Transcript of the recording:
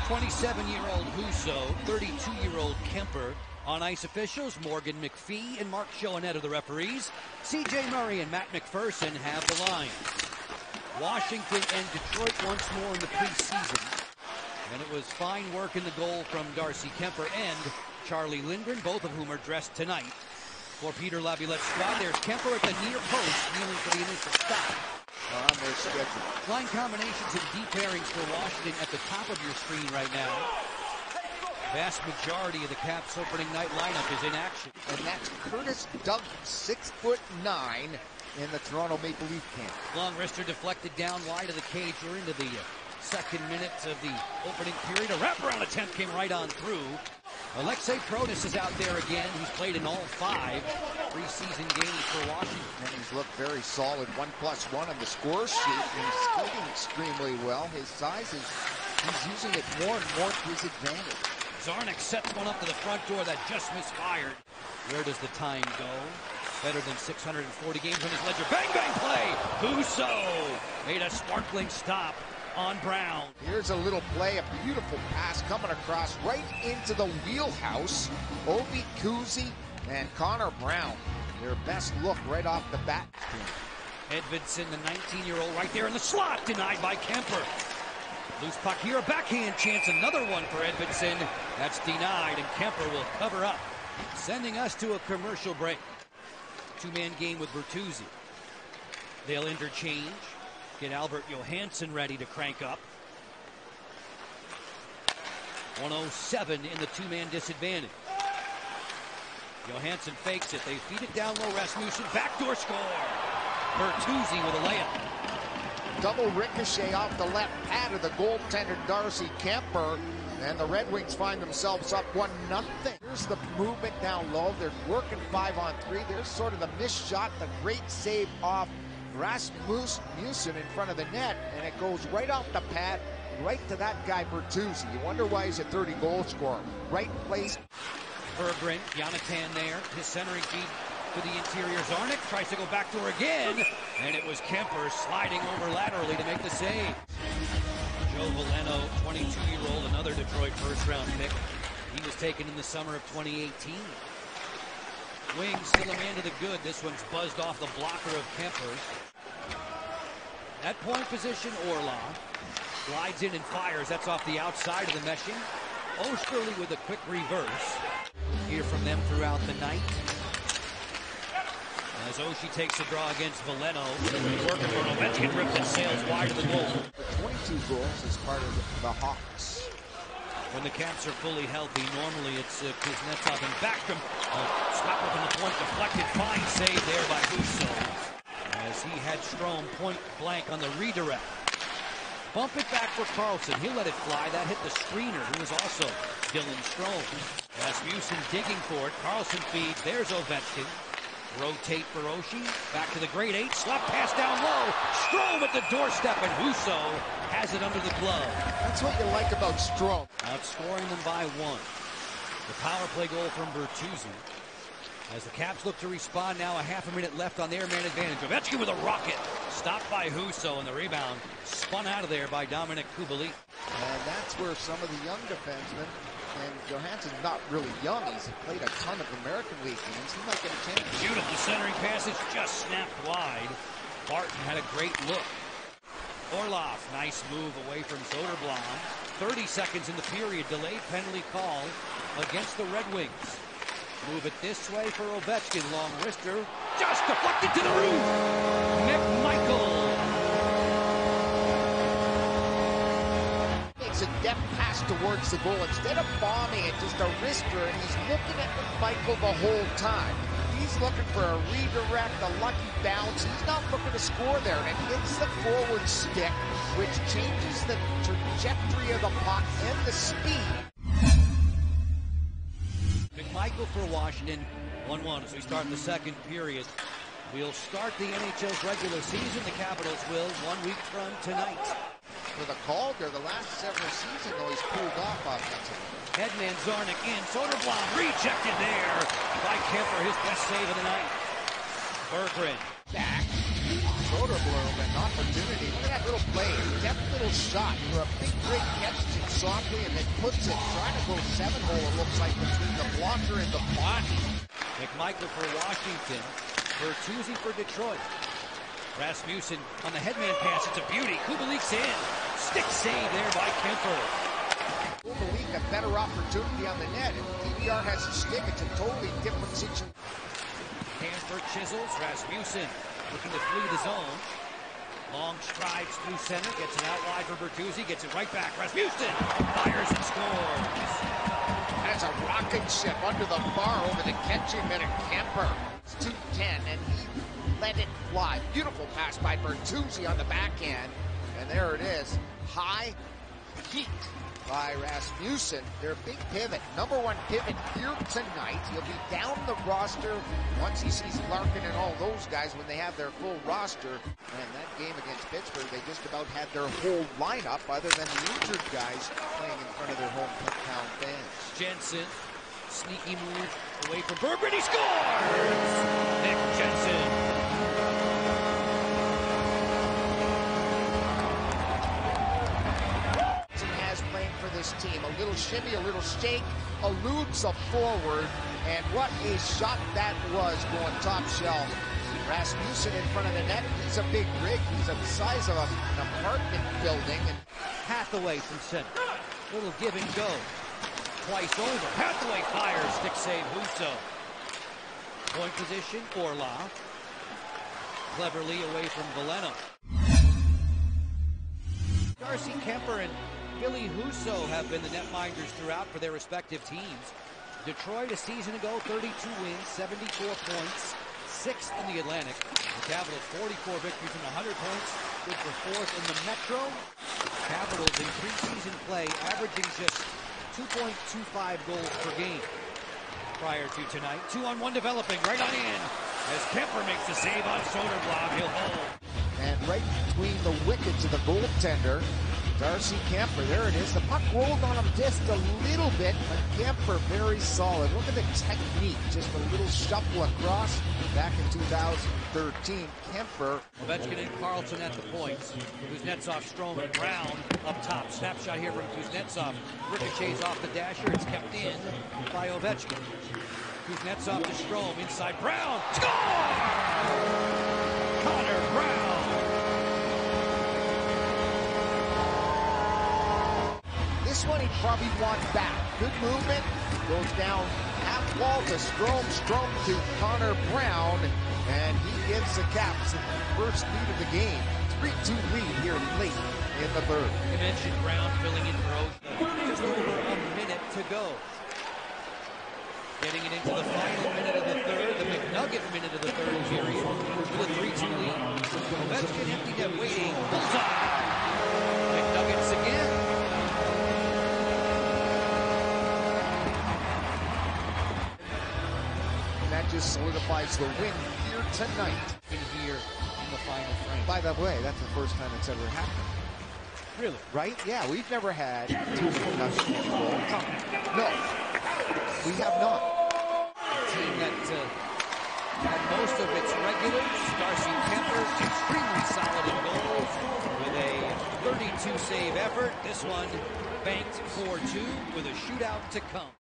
27-year-old Husso, 32-year-old Kemper. On ice officials, Morgan McPhee and Mark Schoenett are the referees. C.J. Murray and Matt McPherson have the line. Washington and Detroit once more in the preseason. And it was fine work in the goal from Darcy Kemper and Charlie Lindgren, both of whom are dressed tonight. For Peter Laviolette's squad, there's Kemper at the near post, kneeling for the initial stop. On their schedule. Line combinations and deep pairings for Washington at the top of your screen right now. Vast majority of the Caps' opening night lineup is in action. And that's Curtis Douglas, 6'9", in the Toronto Maple Leaf camp. Long wrister deflected down wide of the cage. We're into the second minute of the opening period. A wraparound attempt came right on through. Alexei Protas is out there again. He's played in all 5 preseason games for Washington. And he's looked very solid. 1+1 on the score sheet. And he's skating extremely well. His size is, he's using it more and more to his advantage. Zarnik sets one up to the front door that just misfired. Where does the time go? Better than 640 games on his ledger. Bang, bang play! Husso made a sparkling stop on Brown. Here's a little play, a beautiful pass coming across right into the wheelhouse. Ovi Kuzi and Connor Brown, their best look right off the bat. Edvidson, the 19-year-old, right there in the slot, denied by Kemper. Loose puck here, a backhand chance, another one for Edvidson. That's denied, and Kemper will cover up, sending us to a commercial break. Two-man game with Bertuzzi. They'll interchange. Get Albert Johansson ready to crank up. 107 in the two-man disadvantage. Johansson fakes it. They feed it down low. Rasmussen, backdoor score. Bertuzzi with a layup. Double ricochet off the left pad of the goaltender Darcy Kemper. And the Red Wings find themselves up 1-0. Here's the movement down low. They're working 5-on-3. There's sort of the missed shot, the great save off Rasmussen in front of the net. And it goes right off the pad, right to that guy Bertuzzi. You wonder why he's a 30-goal scorer. Right place. Berggren, Jonathan there. His centering feed to the interior. Zarnik tries to go backdoor again. And it was Kemper sliding over laterally to make the save. Joe Veleno, 22-year-old, another Detroit first-round pick. He was taken in the summer of 2018. Wings still a man to the good. This one's buzzed off the blocker of Kemper. At point position, Orlov glides in and fires. That's off the outside of the meshing. Osterley with a quick reverse. Hear from them throughout the night. As Oshie takes a draw against Veleno, working for an Ovechkin rip that sails wide of the goal. 22 goals as part of the Hawks. When the Caps are fully healthy, normally it's Kuznetsov and Backstrom. Stopper from the point, deflected, fine save there by Husso. As he had Strome point blank on the redirect. Bump it back for Carlson. He'll let it fly. That hit the screener, who was also Dylan Strome. Rasmussen digging for it. Carlson feeds. There's Ovechkin. Rotate for Oshie. Back to the grade 8. Slap pass down low. Strome at the doorstep, and Husso has it under the glove. That's what you like about Strome. Outscoring them by 1. The power play goal from Bertuzzi. As the Caps look to respond now, a half a minute left on their man advantage. Ovechkin with a rocket. Stopped by Husso, and the rebound spun out of there by Dominic Kubalik. And that's where some of the young defensemen, and Johansson's not really young. He's played a ton of American League games. He might get a chance. Beautiful centering passage, just snapped wide. Barton had a great look. Orlov, nice move away from Soderblom. 30 seconds in the period, delayed penalty call against the Red Wings. Move it this way for Ovechkin, long wrister, just deflected to the roof. McMichael. Makes a depth pass towards the goal. Instead of bombing it, just a wrister, and he's looking at McMichael the whole time. He's looking for a redirect, a lucky bounce. He's not looking to score there, and it hits the forward stick, which changes the trajectory of the puck and the speed. McMichael for Washington, 1-1 as we start the second period. We'll start the NHL's regular season. The Capitals will 1 week from tonight. For the Calder, the last several seasons, though, he's pulled off offensively. Headman Zarnik in. Soderblom rejected there by Kemper, his best save of the night. Berggren back. Soderblom, an opportunity. Look at that little play. Deft little shot for a big break, catches it softly, and then puts it, trying to go 7-hole, it looks like, between the blocker and the body. McMichael for Washington. Bertuzzi for Detroit. Rasmussen on the headman pass. It's a beauty. Kubalik's in. Stick save there by Kemper. Kubalik a better opportunity on the net. If DVR has a stick, it's a totally different situation. Hansberg chisels. Rasmussen looking to flee the zone. Long strides through center. Gets it out wide for Bertuzzi. Gets it right back. Rasmussen fires and scores. That's a rocket ship under the bar over the catching man of Kemper. It's 2-10, and he let it fly. Beautiful pass by Bertuzzi on the backhand. And there it is. High heat by Rasmussen. Their big pivot. Number one pivot here tonight. He'll be down the roster once he sees Larkin and all those guys when they have their full roster. And that game against Pittsburgh, they just about had their whole lineup other than the injured guys playing in front of their hometown fans. Jensen, sneaky move away from Berber, and he scores! Nick Jensen. For this team, a little shimmy, a little shake, eludes a forward, and what a shot that was going top shelf. Rasmussen in front of the net. He's a big rig. He's the size of an apartment building. And Hathaway from center. Little give and go. Twice over. Hathaway fires. Stick save. Husso. Point position. Orlov. Cleverly away from Veleno. Darcy Kemper and Billy Husso have been the netminders throughout for their respective teams. Detroit a season ago, 32 wins, 74 points, 6th in the Atlantic. The Capitals 44 victories and 100 points, good for 4th in the Metro. Capitals in preseason play averaging just 2.25 goals per game. Prior to tonight, 2-on-1 developing right on in as Kemper makes the save on Soderblom. He'll hold. And right between the wickets of the goaltender, Darcy Kemper, there it is. The puck rolled on him just a little bit, but Kemper very solid. Look at the technique, just a little shuffle across. Back in 2013, Kemper. Ovechkin and Carlson at the points. Kuznetsov, Strome, and Brown up top. Snapshot here from Kuznetsov. Ricochets off the dasher. It's kept in by Ovechkin. Kuznetsov to Strome, inside Brown. Score! Connor Brown. This one he probably wants back. Good movement. Goes down half wall to Strome. Strome to Connor Brown. And he gives the Caps the first lead of the game. 3-2 lead here late in the third. You mentioned Brown filling in for Oshie. Just over a minute to go. Getting it into the final minute of the third, the McNugget minute of the third period, with a 3-2 lead. Ovechkin empty net waiting. Bullseye. McNuggets again. That just solidifies the win here tonight. In here in the final frame. By the way, that's the first time it's ever happened. Really? Right? Yeah, we've never had two concussions. No, we have not. A team that had most of its regulars. Darcy Kemper, extremely solid in goals with a 32 save effort. This one banked 4-2 with a shootout to come.